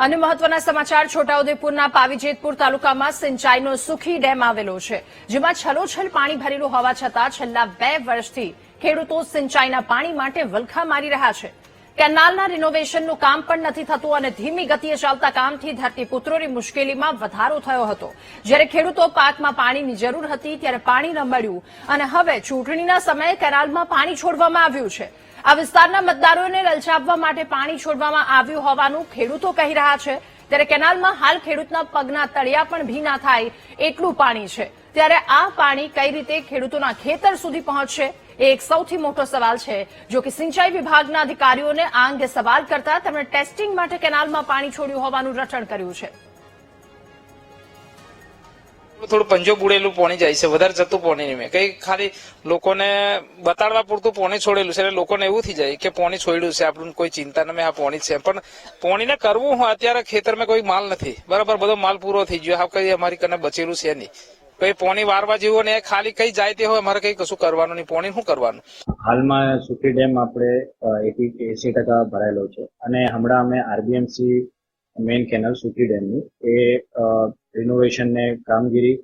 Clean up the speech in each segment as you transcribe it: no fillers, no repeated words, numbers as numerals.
અને મહત્વના સમાચાર છોટાઉદેપુરના પાવીજેતપુર તાલુકામાં સિંચાઈનો સુખી ડેમ આવેલો છે, જેમાં છલોછલ પાણી ભરેલું હોવા છતાં છેલ્લા 2 વર્ષથી ખેડૂતો સિંચાઈના પાણી માટે વલખા મારી રહ્યા છે. કેનાલના રિનોવેશનનું કામ પણ નથી થતું અને ધીમી ગતિએ ચાલતા કામથી ધરતીપુત્રોની મુશ્કેલીમાં વધારો થયો હતો. જ્યારે ખેડૂતો પાકમાં પાણીની જરૂર હતી ત્યારે પાણી ન મળ્યું અને હવે ચૂંટણીના સમયે કેનાલમાં પાણી છોડવામાં આવ્યું છે. આ વિસ્તારના મતદારોને લલચાવવા માટે પાણી છોડવામાં આવ્યું હોવાનું ખેડૂતો કહી રહ્યા છે. ત્યારે કેનાલમાં હાલ ખેડૂતના પગના તળિયા પણ ભીના થાય એટલું પાણી છે. ત્યારે આ પાણી કઈ રીતે ખેડૂતોના ખેતર સુધી પહોંચશે એ એક સૌથી મોટો સવાલ છે. જો કે સિંચાઈ વિભાગના અધિકારીઓને આ અંગે સવાલ કરતા તેમણે ટેસ્ટિંગ માટે કેનાલમાં પાણી છોડ્યું હોવાનું રટણ કર્યું છે. થોડું પંજો બુડેલું પાણી જાય છે, વધારે જતું પાણી નહીં. કઈ ખાલી લોકોને બતાડવા પૂરતું પાણી છોડેલું છે એટલે લોકોને એવું થઈ જાય કે પાણી છોડ્યું છે, આપણને કોઈ ચિંતા નહીં, આ પાણી છે. પણ પાણીને કરવું હોય અત્યારે ખેતરમાં કોઈ માલ નથી, બરાબર, બધો માલ પૂરો થઈ ગયો, હા કઈ અમારી કને બચેલું છે નહીં. કઈ પાણી વારવા જેવું ને ખાલી કઈ જાય તે હોય, અમારે કઈ કશું કરવાનું નહીં. પાણી શું કરવાનું? હાલમાં સુખી ડેમ આપણે 80% ભરાયેલો છે અને હમણાં અમે આરબીએમસી મેઇન કેનલ સુખી ડેમની એ રિનોવેશન ને કામગીરી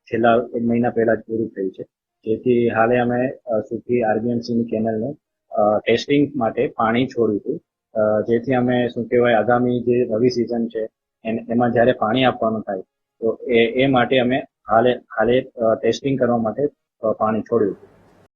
છેલ્લા 1 મહિના પહેલા જ પૂરી થઈ છે. જેથી હાલે અમે સુખી આરબીએમસીની કેનલને ટેસ્ટિંગ માટે પાણી છોડ્યું હતું. જેથી અમે શું કહેવાય આગામી જે રવિ સિઝન છે એમાં જ્યારે પાણી આપવાનું થાય તો એ માટે અમે હાલે ટેસ્ટિંગ કરવા માટે પાણી છોડ્યું હતું.